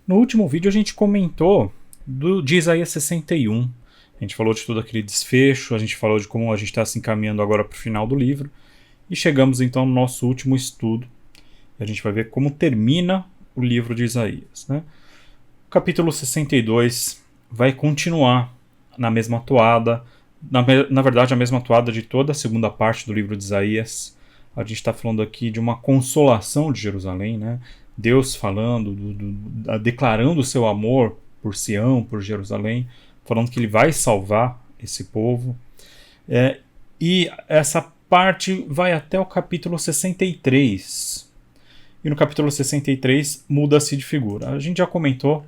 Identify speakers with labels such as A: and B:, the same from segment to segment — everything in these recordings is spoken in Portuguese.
A: No último vídeo a gente comentou de Isaías 61. A gente falou de todo aquele desfecho, a gente falou de como a gente está se encaminhando agora para o final do livro. E chegamos então no nosso último estudo. A gente vai ver como termina o livro de Isaías, né? O capítulo 62 vai continuar na mesma toada, na verdade a mesma toada de toda a segunda parte do livro de Isaías. A gente está falando aqui de uma consolação de Jerusalém, né? Deus falando, declarando o seu amor por Sião, por Jerusalém, falando que ele vai salvar esse povo. E essa parte vai até o capítulo 63. E no capítulo 63 muda-se de figura. A gente já comentou,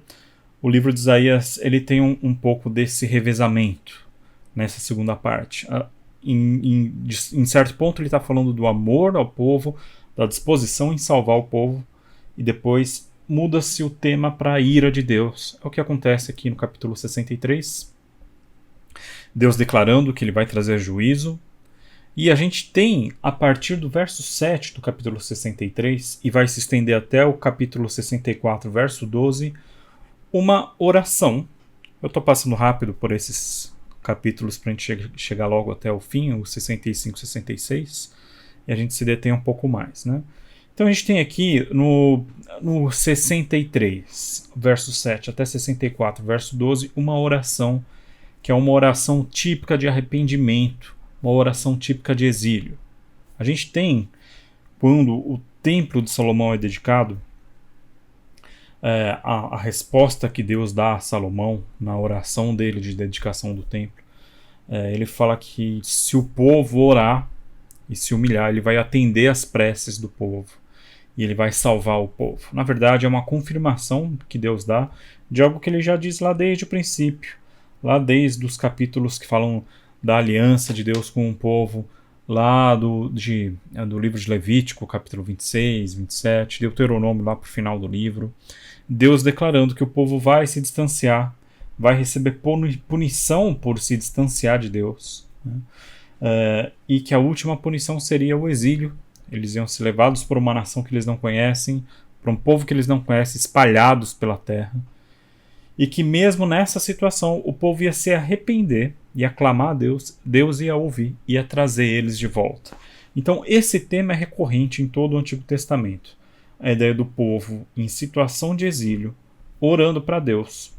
A: o livro de Isaías ele tem um pouco desse revezamento nessa segunda parte. Em certo ponto ele está falando do amor ao povo, da disposição em salvar o povo, e depois muda-se o tema para a ira de Deus. É o que acontece aqui no capítulo 63. Deus declarando que ele vai trazer juízo. E a gente tem, a partir do verso 7 do capítulo 63, e vai se estender até o capítulo 64, verso 12, uma oração. Eu estou passando rápido por esses capítulos para a gente chegar logo até o fim, o 65 e 66, e a gente se detém um pouco mais, né? Então a gente tem aqui no 63, verso 7 até 64, verso 12, uma oração, que é uma oração típica de arrependimento, uma oração típica de exílio. A gente tem, quando o templo de Salomão é dedicado, a resposta que Deus dá a Salomão na oração dele de dedicação do templo, ele fala que se o povo orar e se humilhar, ele vai atender às preces do povo e ele vai salvar o povo. Na verdade, é uma confirmação que Deus dá de algo que ele já diz lá desde o princípio, lá desde os capítulos que falam da aliança de Deus com o povo, lá do livro de Levítico, capítulo 26, 27, Deuteronômio lá para o final do livro. Deus declarando que o povo vai se distanciar, vai receber punição por se distanciar de Deus, né? E que a última punição seria o exílio. Eles iam ser levados por uma nação que eles não conhecem, para um povo que eles não conhecem, espalhados pela terra. E que mesmo nessa situação o povo ia se arrepender, ia clamar a Deus, Deus ia ouvir, ia trazer eles de volta. Então esse tema é recorrente em todo o Antigo Testamento. A ideia do povo em situação de exílio, orando para Deus,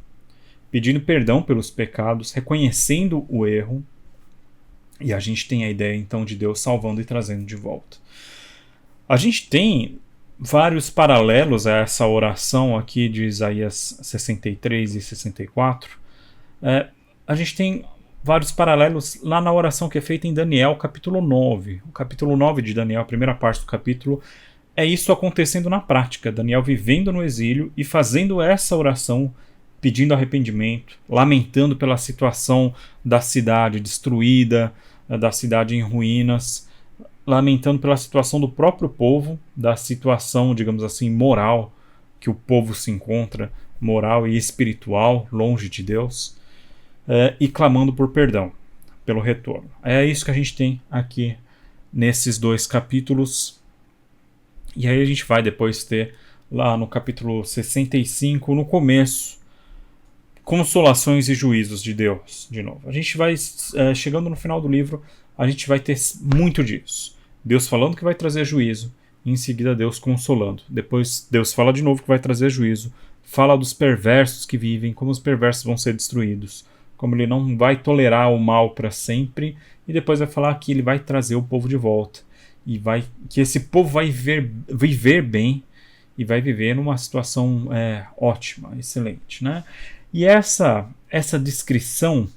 A: pedindo perdão pelos pecados, reconhecendo o erro, e a gente tem a ideia então de Deus salvando e trazendo de volta. A gente tem vários paralelos a essa oração aqui de Isaías 63 e 64. A gente tem vários paralelos lá na oração que é feita em Daniel, capítulo 9. O capítulo 9 de Daniel, a primeira parte do capítulo, é isso acontecendo na prática. Daniel vivendo no exílio e fazendo essa oração, pedindo arrependimento, lamentando pela situação da cidade destruída, da cidade em ruínas, lamentando pela situação do próprio povo, da situação, digamos assim, moral que o povo se encontra, moral e espiritual, longe de Deus, e clamando por perdão, pelo retorno. É isso que a gente tem aqui nesses dois capítulos. E aí a gente vai depois ter lá no capítulo 65, no começo, consolações e juízos de Deus, de novo. A gente vai, chegando no final do livro, a gente vai ter muito disso. Deus falando que vai trazer juízo, e em seguida Deus consolando. Depois Deus fala de novo que vai trazer juízo, fala dos perversos que vivem, como os perversos vão ser destruídos, como ele não vai tolerar o mal para sempre, e depois vai falar que ele vai trazer o povo de volta, e que esse povo vai viver bem, e vai viver numa situação ótima, excelente, né? E essa descrição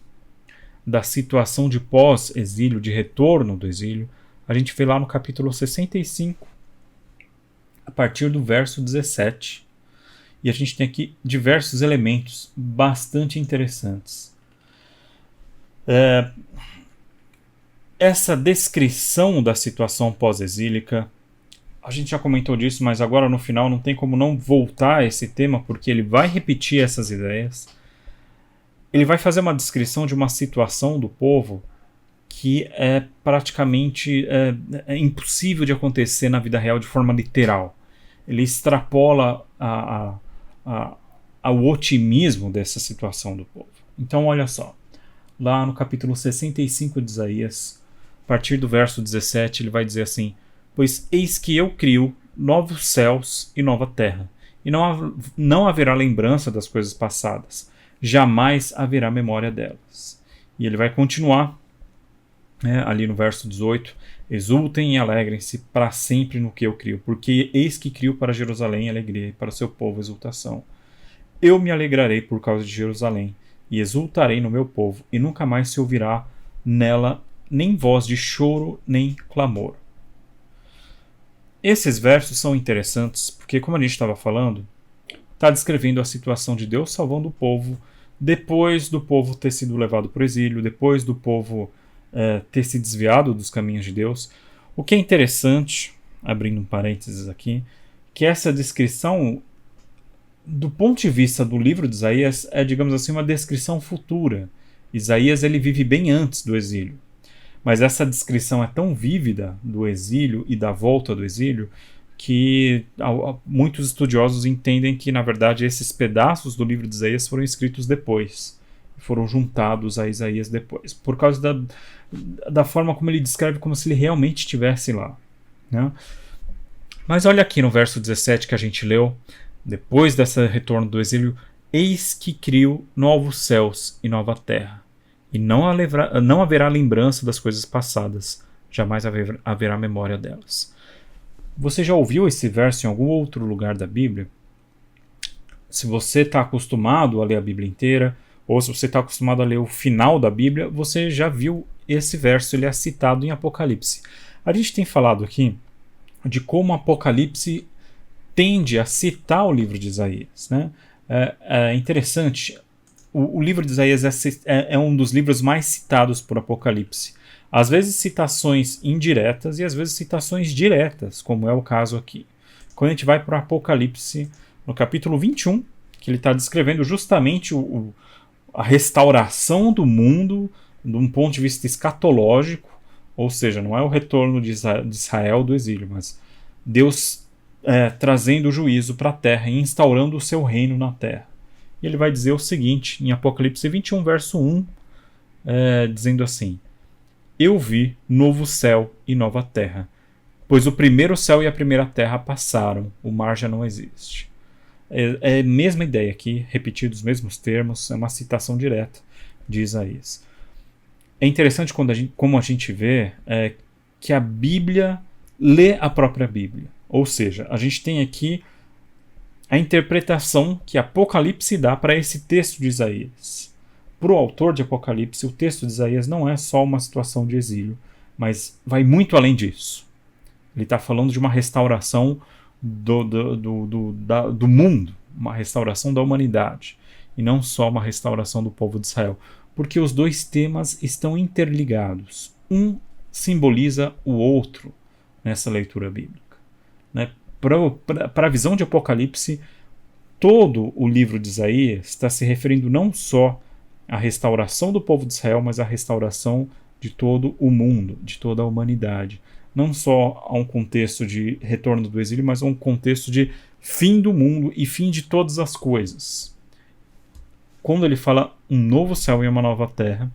A: da situação de pós-exílio, de retorno do exílio, a gente vê lá no capítulo 65, a partir do verso 17. E a gente tem aqui diversos elementos bastante interessantes. Essa descrição da situação pós-exílica, a gente já comentou disso, mas agora no final não tem como não voltar a esse tema, porque ele vai repetir essas ideias. Ele vai fazer uma descrição de uma situação do povo que é praticamente impossível de acontecer na vida real de forma literal. Ele extrapola ao otimismo dessa situação do povo. Então, olha só, lá no capítulo 65 de Isaías, a partir do verso 17, ele vai dizer assim: pois eis que eu crio novos céus e nova terra, e não haverá lembrança das coisas passadas, jamais haverá memória delas. E ele vai continuar, ali no verso 18: exultem e alegrem-se para sempre no que eu crio, porque eis que crio para Jerusalém alegria e para o seu povo exultação. Eu me alegrarei por causa de Jerusalém, e exultarei no meu povo, e nunca mais se ouvirá nela nem voz de choro, nem clamor. Esses versos são interessantes porque, como a gente estava falando, está descrevendo a situação de Deus salvando o povo depois do povo ter sido levado para o exílio, depois do povo ter se desviado dos caminhos de Deus. O que é interessante, abrindo um parênteses aqui, que essa descrição, do ponto de vista do livro de Isaías, é, digamos assim, uma descrição futura. Isaías ele vive bem antes do exílio. Mas essa descrição é tão vívida do exílio e da volta do exílio que muitos estudiosos entendem que, na verdade, esses pedaços do livro de Isaías foram escritos depois. Foram juntados a Isaías depois. Por causa da forma como ele descreve, como se ele realmente estivesse lá, né? Mas olha aqui no verso 17 que a gente leu, depois desse retorno do exílio: eis que crio novos céus e nova terra, e não haverá lembrança das coisas passadas, jamais haverá memória delas. Você já ouviu esse verso em algum outro lugar da Bíblia? Se você está acostumado a ler a Bíblia inteira, ou se você está acostumado a ler o final da Bíblia, você já viu esse verso, ele é citado em Apocalipse. A gente tem falado aqui de como Apocalipse tende a citar o livro de Isaías, né? É interessante, o livro de Isaías é um dos livros mais citados por Apocalipse. Às vezes citações indiretas e às vezes citações diretas, como é o caso aqui. Quando a gente vai para o Apocalipse, no capítulo 21, que ele está descrevendo justamente a restauração do mundo de um ponto de vista escatológico, ou seja, não é o retorno de Israel do exílio, mas Deus trazendo o juízo para a terra e instaurando o seu reino na terra. E ele vai dizer o seguinte, em Apocalipse 21, verso 1, dizendo assim: eu vi novo céu e nova terra, pois o primeiro céu e a primeira terra passaram, o mar já não existe. É a mesma ideia aqui, repetidos os mesmos termos, é uma citação direta de Isaías. É interessante como a gente vê que a Bíblia lê a própria Bíblia. Ou seja, a gente tem aqui a interpretação que Apocalipse dá para esse texto de Isaías. Para o autor de Apocalipse, o texto de Isaías não é só uma situação de exílio, mas vai muito além disso. Ele está falando de uma restauração do mundo, uma restauração da humanidade, e não só uma restauração do povo de Israel, porque os dois temas estão interligados. Um simboliza o outro nessa leitura bíblica, né? Para a visão de Apocalipse, todo o livro de Isaías está se referindo não só à restauração do povo de Israel, mas à restauração de todo o mundo, de toda a humanidade. Não só a um contexto de retorno do exílio, mas a um contexto de fim do mundo e fim de todas as coisas. Quando ele fala um novo céu e uma nova terra,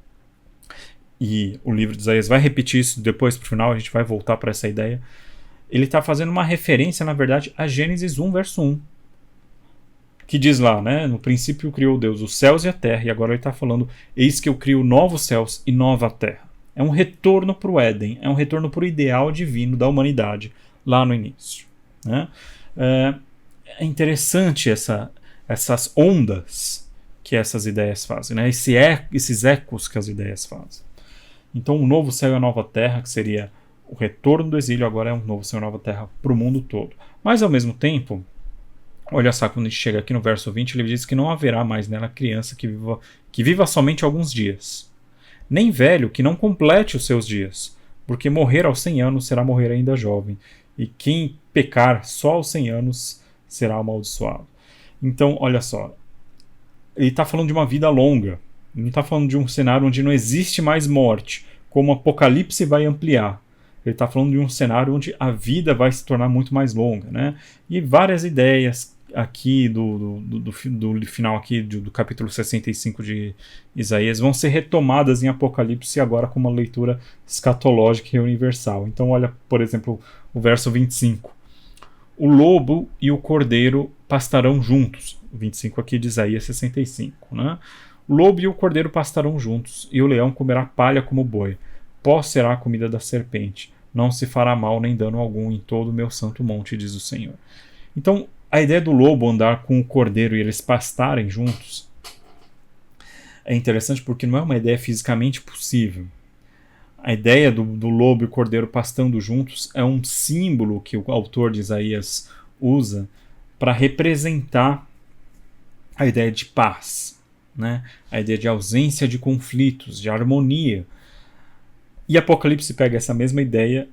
A: e o livro de Isaías vai repetir isso depois para o final, a gente vai voltar para essa ideia, ele está fazendo uma referência, na verdade, a Gênesis 1, verso 1, que diz lá, né, no princípio criou Deus os céus e a terra, e agora ele está falando: eis que eu crio novos céus e nova terra. É um retorno para o Éden, é um retorno para o ideal divino da humanidade, lá no início, né? É interessante essas ondas que essas ideias fazem, né? Esses ecos que as ideias fazem. Então, o novo céu e a nova terra, que seria o retorno do exílio, agora é um novo céu e nova terra para o mundo todo. Mas, ao mesmo tempo, olha só, quando a gente chega aqui no verso 20, ele diz que não haverá mais nela criança que viva somente alguns dias, nem velho que não complete os seus dias, porque morrer aos 100 anos será morrer ainda jovem, e quem pecar só aos 100 anos será amaldiçoado. Então, olha só, ele está falando de uma vida longa, ele não está falando de um cenário onde não existe mais morte, como o Apocalipse vai ampliar. Ele está falando de um cenário onde a vida vai se tornar muito mais longa, né? E várias ideias aqui do final aqui do capítulo 65 de Isaías vão ser retomadas em Apocalipse agora com uma leitura escatológica e universal. Então olha, por exemplo, o verso 25. O lobo e o cordeiro pastarão juntos. O 25 aqui de Isaías 65. Né? O lobo e o cordeiro pastarão juntos, e o leão comerá palha como boi. Pó será a comida da serpente. Não se fará mal nem dano algum em todo o meu santo monte, diz o Senhor. Então, a ideia do lobo andar com o cordeiro e eles pastarem juntos é interessante porque não é uma ideia fisicamente possível. A ideia do lobo e o cordeiro pastando juntos é um símbolo que o autor de Isaías usa para representar a ideia de paz, né? A ideia de ausência de conflitos, de harmonia. E Apocalipse pega essa mesma ideia,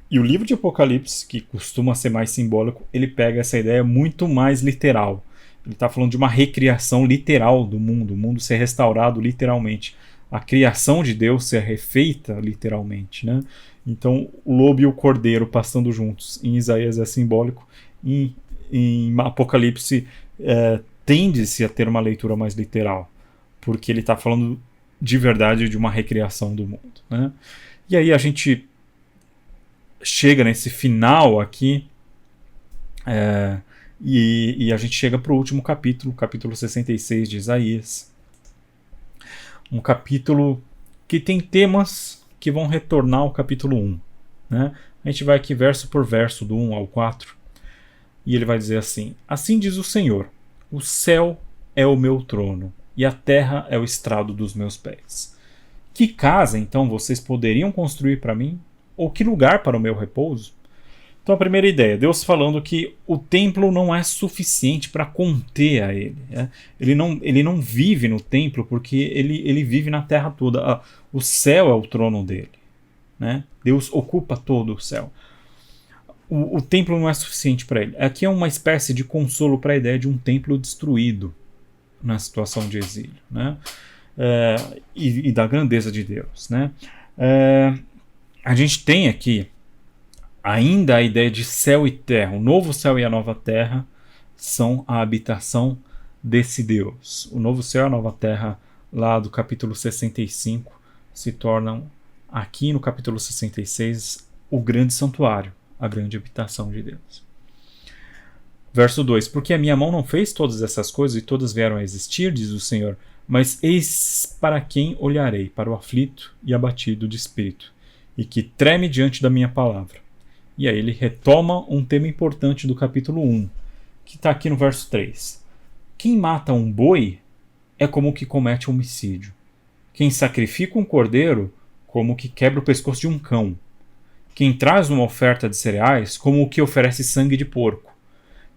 A: e o livro de Apocalipse, que costuma ser mais simbólico, ele pega essa ideia muito mais literal. Ele está falando de uma recriação literal do mundo, o mundo ser restaurado literalmente. A criação de Deus ser refeita literalmente, né? Então o lobo e o cordeiro pastando juntos em Isaías é simbólico, em Apocalipse tende-se a ter uma leitura mais literal, porque ele está falando de verdade de uma recriação do mundo, né? E aí a gente chega nesse final aqui e a gente chega para o último capítulo, capítulo 66 de Isaías. Um capítulo que tem temas que vão retornar ao capítulo 1. Né? A gente vai aqui verso por verso, do 1 ao 4. E ele vai dizer assim: Assim diz o Senhor, o céu é o meu trono, e a terra é o estrado dos meus pés. Que casa, então, vocês poderiam construir para mim? Ou que lugar para o meu repouso? Então a primeira ideia, Deus falando que o templo não é suficiente para conter a ele. Ele não vive no templo porque ele vive na terra toda. O céu é o trono dele. Né? Deus ocupa todo o céu. O templo não é suficiente para ele. Aqui é uma espécie de consolo para a ideia de um templo destruído na situação de exílio. Né? E da grandeza de Deus. Né? A gente tem aqui ainda a ideia de céu e terra. O novo céu e a nova terra são a habitação desse Deus. O novo céu e a nova terra, lá do capítulo 65, se tornam, aqui no capítulo 66, o grande santuário, a grande habitação de Deus. Verso 2: Porque a minha mão não fez todas essas coisas e todas vieram a existir, diz o Senhor, mas eis para quem olharei, para o aflito e abatido de espírito, e que treme diante da minha palavra. E aí ele retoma um tema importante do capítulo 1, que está aqui no verso 3. Quem mata um boi é como o que comete homicídio. Quem sacrifica um cordeiro, como o que quebra o pescoço de um cão. Quem traz uma oferta de cereais, como o que oferece sangue de porco.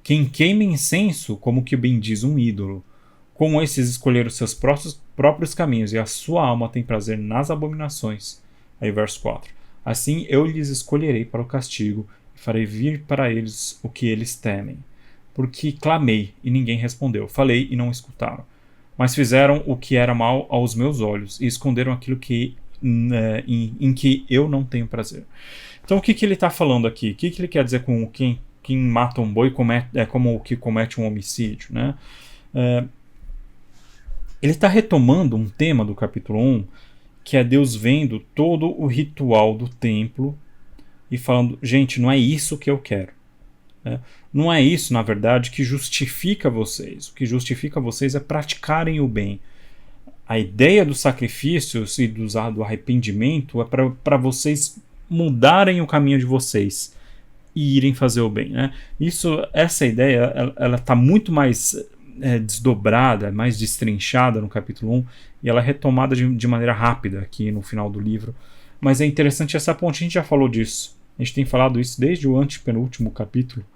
A: Quem queima incenso, como o que bendiz um ídolo. Como esses escolheram seus próprios caminhos, e a sua alma tem prazer nas abominações. Aí verso 4. Assim eu lhes escolherei para o castigo, e farei vir para eles o que eles temem. Porque clamei, e ninguém respondeu. Falei, e não escutaram. Mas fizeram o que era mal aos meus olhos, e esconderam aquilo em que eu não tenho prazer. Então o que ele está falando aqui? O que ele quer dizer com quem mata um boi é como o que comete um homicídio? Né? Ele está retomando um tema do capítulo 1, que é Deus vendo todo o ritual do templo e falando, gente, não é isso que eu quero. Né? Não é isso, na verdade, que justifica vocês. O que justifica vocês é praticarem o bem. A ideia dos sacrifícios e do arrependimento é para vocês mudarem o caminho de vocês e irem fazer o bem. Né? Essa ideia ela está muito mais desdobrada, mais destrinchada no capítulo 1, e ela é retomada de maneira rápida aqui no final do livro. Mas é interessante essa ponte, a gente já falou disso. A gente tem falado isso desde o antepenúltimo capítulo,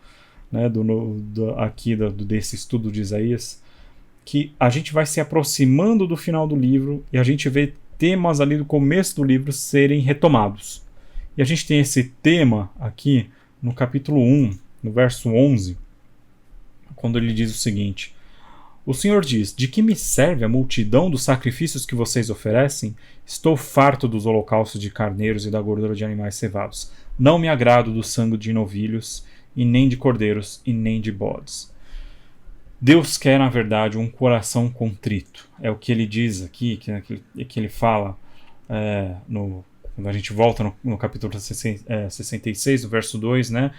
A: né, desse estudo de Isaías, que a gente vai se aproximando do final do livro e a gente vê temas ali do começo do livro serem retomados. E a gente tem esse tema aqui no capítulo 1, no verso 11, quando ele diz o seguinte: O Senhor diz, de que me serve a multidão dos sacrifícios que vocês oferecem? Estou farto dos holocaustos de carneiros e da gordura de animais cevados. Não me agrado do sangue de novilhos, e nem de cordeiros, e nem de bodes. Deus quer, na verdade, um coração contrito. É o que ele diz aqui, que ele fala quando a gente volta no capítulo 66, o verso 2, né?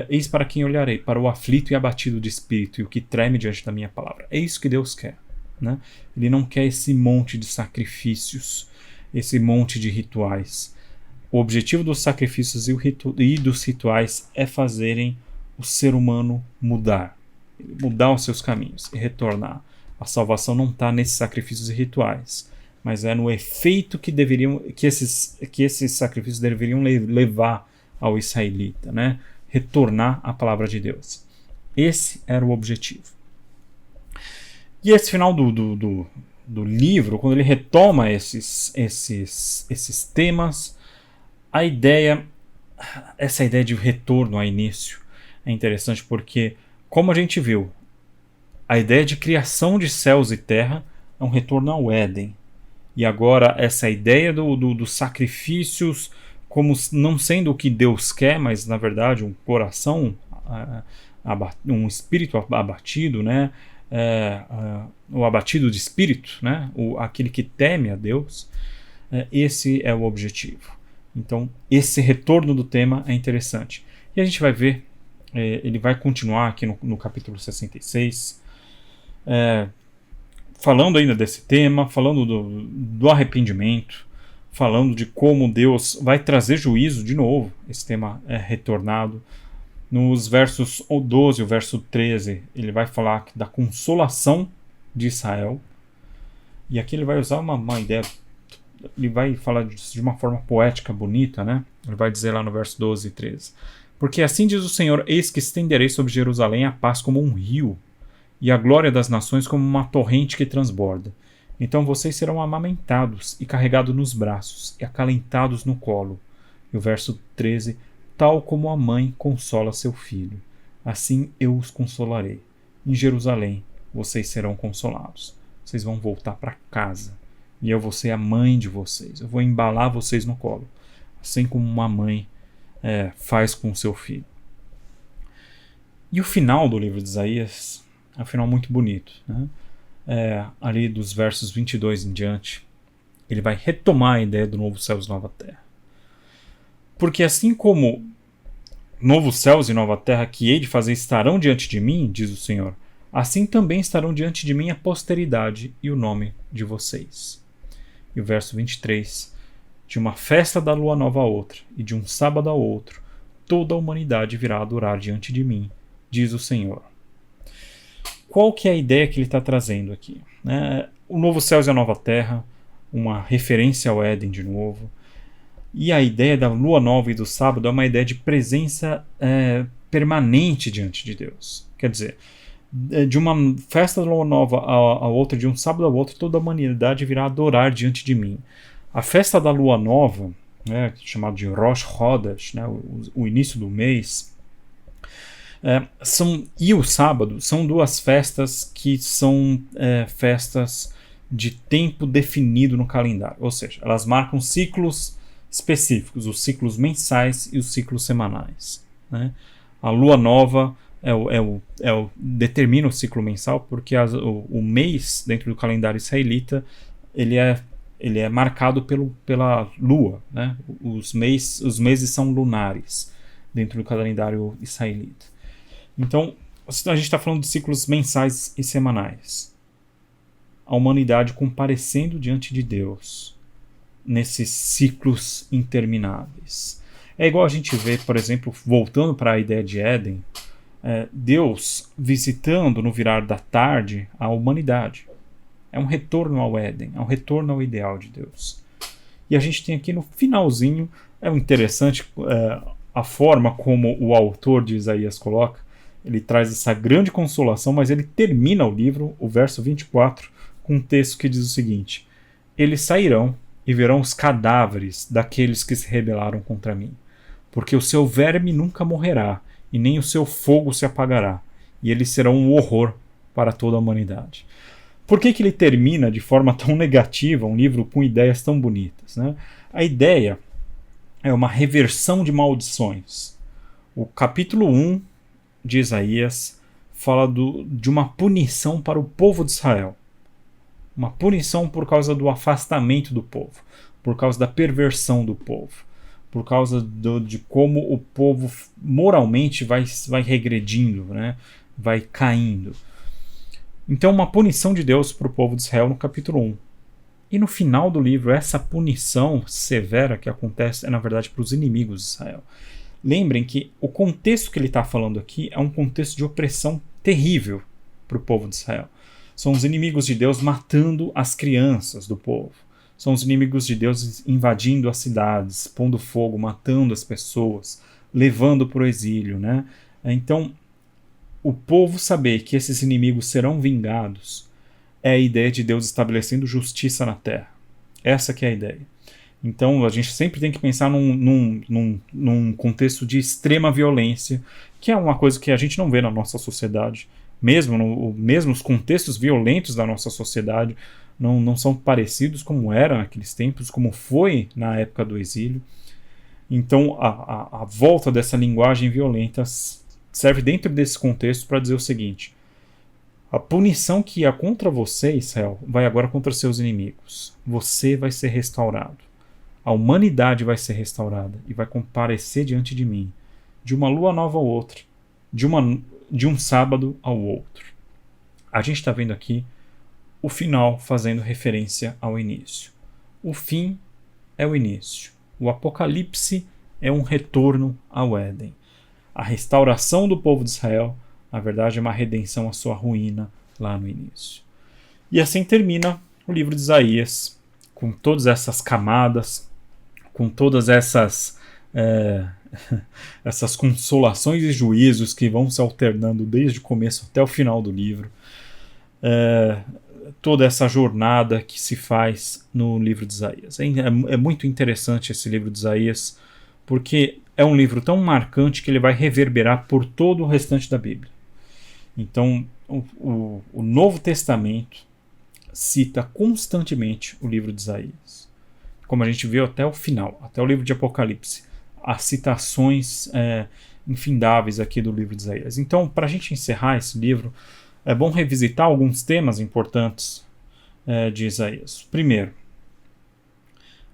A: Eis para quem olharei, para o aflito e abatido de espírito, e o que treme diante da minha palavra. É isso que Deus quer, né? Ele não quer esse monte de sacrifícios, esse monte de rituais. O objetivo dos sacrifícios e dos rituais é fazerem o ser humano mudar os seus caminhos e retornar. A salvação não está nesses sacrifícios e rituais, mas é no efeito que esses sacrifícios deveriam levar ao israelita, né? Retornar à palavra de Deus. Esse era o objetivo. E esse final do livro, quando ele retoma esses temas, essa ideia de retorno ao início é interessante porque, como a gente viu, a ideia de criação de céus e terra é um retorno ao Éden. E agora essa ideia dos sacrifícios como não sendo o que Deus quer, mas na verdade um coração, um espírito abatido, né? O abatido de espírito, né? Aquele que teme a Deus, esse é o objetivo. Então esse retorno do tema é interessante. E a gente vai ver, ele vai continuar aqui no capítulo 66, falando ainda desse tema, falando do arrependimento, falando de como Deus vai trazer juízo de novo. Esse tema é retornado. Nos versos 12 e o verso 13, ele vai falar da consolação de Israel. E aqui ele vai usar uma ideia, ele vai falar de uma forma poética, bonita, né? Ele vai dizer lá no verso 12 e 13. Porque assim diz o Senhor, eis que estenderei sobre Jerusalém a paz como um rio, e a glória das nações como uma torrente que transborda. Então vocês serão amamentados e carregados nos braços e acalentados no colo. E o verso 13, tal como a mãe consola seu filho, assim eu os consolarei. Em Jerusalém vocês serão consolados. Vocês vão voltar para casa. E eu vou ser a mãe de vocês. Eu vou embalar vocês no colo. Assim como uma mãe faz com seu filho. E o final do livro de Isaías é um final muito bonito, né? Ali dos versos 22 em diante, ele vai retomar a ideia do novo céus e nova terra. Porque assim como novos céus e nova terra que hei de fazer estarão diante de mim, diz o Senhor, assim também estarão diante de mim a posteridade e o nome de vocês. E o verso 23, de uma festa da lua nova a outra, e de um sábado a outro, toda a humanidade virá adorar diante de mim, diz o Senhor. Qual que é a ideia que ele está trazendo aqui? O novo céus e a nova terra, uma referência ao Éden de novo. E a ideia da lua nova e do sábado é uma ideia de presença permanente diante de Deus. Quer dizer, de uma festa da lua nova a outra, de um sábado ao outro, toda a humanidade virá adorar diante de mim. A festa da lua nova, chamada de Rosh Chodesh, o início do mês, e o sábado são duas festas que são festas de tempo definido no calendário, ou seja, elas marcam ciclos específicos, os ciclos mensais e os ciclos semanais, né? A lua nova determina o ciclo mensal porque o mês dentro do calendário israelita ele é marcado pela lua, né? Os meses são lunares dentro do calendário israelita. Então, a gente está falando de ciclos mensais e semanais. A humanidade comparecendo diante de Deus nesses ciclos intermináveis. É igual a gente vê, por exemplo, voltando para a ideia de Éden, Deus visitando no virar da tarde a humanidade. É um retorno ao Éden, é um retorno ao ideal de Deus. E a gente tem aqui no finalzinho, é interessante a forma como o autor de Isaías coloca. Ele traz essa grande consolação, mas ele termina o livro, o verso 24, com um texto que diz o seguinte: eles sairão e verão os cadáveres daqueles que se rebelaram contra mim, porque o seu verme nunca morrerá, e nem o seu fogo se apagará, e eles serão um horror para toda a humanidade. Por que ele termina de forma tão negativa um livro com ideias tão bonitas, né? A ideia é uma reversão de maldições. O capítulo 1 de Isaías fala de uma punição para o povo de Israel. Uma punição por causa do afastamento do povo, por causa da perversão do povo, por causa de como o povo moralmente vai regredindo, né? Vai caindo. Então, uma punição de Deus para o povo de Israel no capítulo 1. E no final do livro, essa punição severa que acontece é, na verdade, para os inimigos de Israel. Lembrem que o contexto que ele está falando aqui é um contexto de opressão terrível para o povo de Israel. São os inimigos de Deus matando as crianças do povo. São os inimigos de Deus invadindo as cidades, pondo fogo, matando as pessoas, levando para o exílio, né? Então, o povo saber que esses inimigos serão vingados é a ideia de Deus estabelecendo justiça na terra. Essa que é a ideia. Então, a gente sempre tem que pensar num contexto de extrema violência, que é uma coisa que a gente não vê na nossa sociedade. Mesmo os contextos violentos da nossa sociedade não são parecidos como eram naqueles tempos, como foi na época do exílio. Então, a volta dessa linguagem violenta serve dentro desse contexto para dizer o seguinte: a punição que ia contra você, Israel, vai agora contra seus inimigos. Você vai ser restaurado. A humanidade vai ser restaurada e vai comparecer diante de mim, de uma lua nova a outra, de um sábado ao outro. A gente está vendo aqui o final fazendo referência ao início. O fim é o início. O Apocalipse é um retorno ao Éden. A restauração do povo de Israel, na verdade, é uma redenção à sua ruína lá no início. E assim termina o livro de Isaías, com todas essas camadas, com todas essas consolações e juízos que vão se alternando desde o começo até o final do livro. Toda essa jornada que se faz no livro de Isaías. É muito interessante esse livro de Isaías, porque é um livro tão marcante que ele vai reverberar por todo o restante da Bíblia. Então, o Novo Testamento cita constantemente o livro de Isaías. Como a gente viu até o final, até o livro de Apocalipse. As citações infindáveis aqui do livro de Isaías. Então, para a gente encerrar esse livro, é bom revisitar alguns temas importantes de Isaías. Primeiro,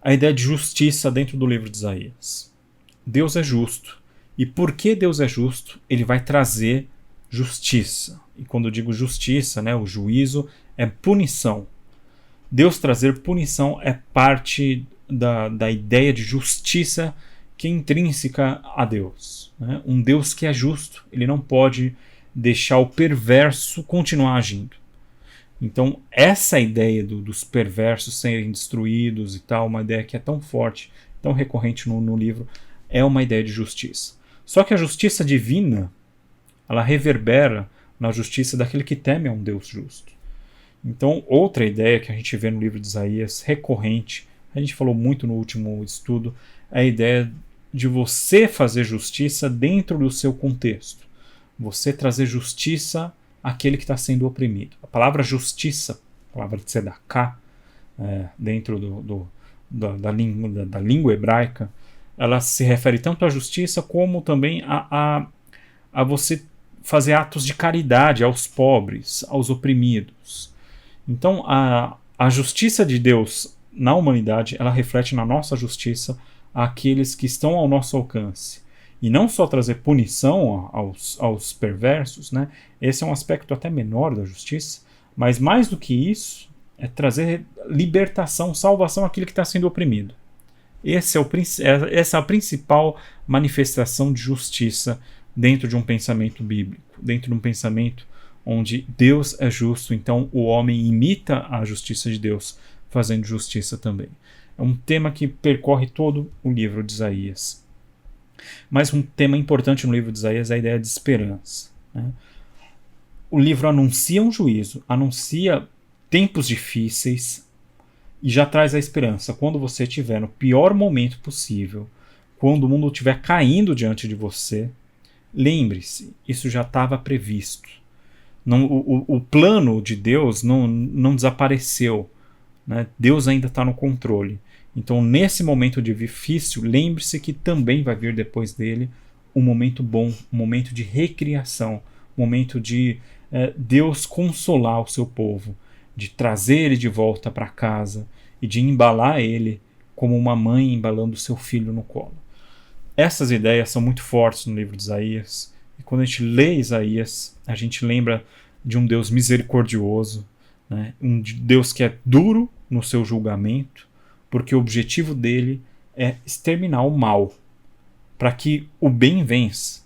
A: a ideia de justiça dentro do livro de Isaías. Deus é justo. E porque Deus é justo, ele vai trazer justiça. E quando eu digo justiça, né, o juízo é punição. Deus trazer punição é parte da ideia de justiça que é intrínseca a Deus. Né? Um Deus que é justo, ele não pode deixar o perverso continuar agindo. Então, essa ideia dos perversos serem destruídos e tal, uma ideia que é tão forte, tão recorrente no livro, é uma ideia de justiça. Só que a justiça divina, ela reverbera na justiça daquele que teme a um Deus justo. Então, outra ideia que a gente vê no livro de Isaías, recorrente, a gente falou muito no último estudo, é a ideia de você fazer justiça dentro do seu contexto. Você trazer justiça àquele que está sendo oprimido. A palavra justiça, a palavra tzedakah, dentro da língua hebraica, ela se refere tanto à justiça como também a você fazer atos de caridade aos pobres, aos oprimidos. Então, a justiça de Deus na humanidade, ela reflete na nossa justiça àqueles que estão ao nosso alcance. E não só trazer punição aos perversos, né? Esse é um aspecto até menor da justiça, mas mais do que isso, é trazer libertação, salvação àquele que está sendo oprimido. Essa é a principal manifestação de justiça dentro de um pensamento bíblico, dentro de um pensamento onde Deus é justo, então o homem imita a justiça de Deus, fazendo justiça também. É um tema que percorre todo o livro de Isaías. Mas um tema importante no livro de Isaías é a ideia de esperança. Né? O livro anuncia um juízo, anuncia tempos difíceis e já traz a esperança. Quando você estiver no pior momento possível, quando o mundo estiver caindo diante de você, lembre-se, isso já estava previsto. O plano de Deus não desapareceu. Né? Deus ainda está no controle. Então, nesse momento difícil, lembre-se que também vai vir depois dele um momento bom, um momento de recriação, momento de Deus consolar o seu povo, de trazer ele de volta para casa e de embalar ele como uma mãe embalando o seu filho no colo. Essas ideias são muito fortes no livro de Isaías, e quando a gente lê Isaías, a gente lembra de um Deus misericordioso, né? Um Deus que é duro no seu julgamento, porque o objetivo dele é exterminar o mal, para que o bem vença,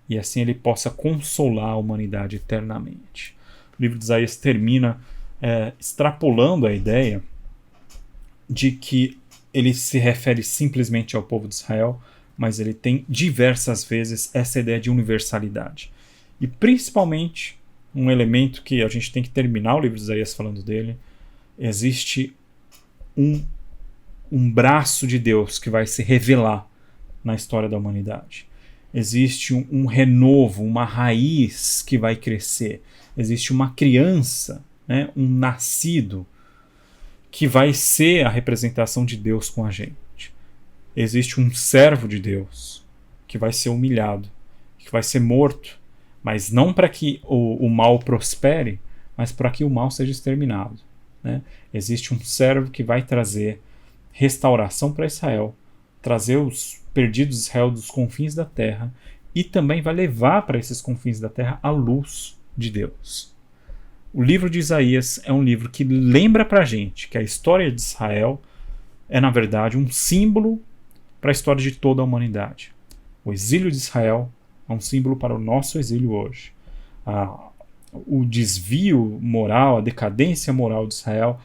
A: e assim ele possa consolar a humanidade eternamente. O livro de Isaías termina extrapolando a ideia de que ele se refere simplesmente ao povo de Israel, mas ele tem diversas vezes essa ideia de universalidade. E principalmente, um elemento que a gente tem que terminar o livro de Isaías falando dele, existe um braço de Deus que vai se revelar na história da humanidade. Existe um renovo, uma raiz que vai crescer. Existe uma criança, né, um nascido, que vai ser a representação de Deus com a gente. Existe um servo de Deus que vai ser humilhado, que vai ser morto, mas não para que o mal prospere, mas para que o mal seja exterminado, né? Existe um servo que vai trazer restauração para Israel, trazer os perdidos de Israel dos confins da terra e também vai levar para esses confins da terra a luz de Deus. O livro de Isaías é um livro que lembra para a gente que a história de Israel é, na verdade, um símbolo para a história de toda a humanidade. O exílio de Israel é um símbolo para o nosso exílio hoje. O desvio moral, a decadência moral de Israel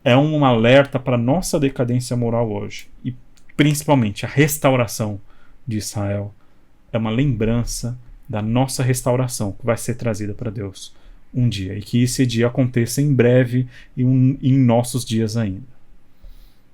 A: é um alerta para a nossa decadência moral hoje. E, principalmente, a restauração de Israel é uma lembrança da nossa restauração que vai ser trazida para Deus um dia. E que esse dia aconteça em breve e em nossos dias ainda.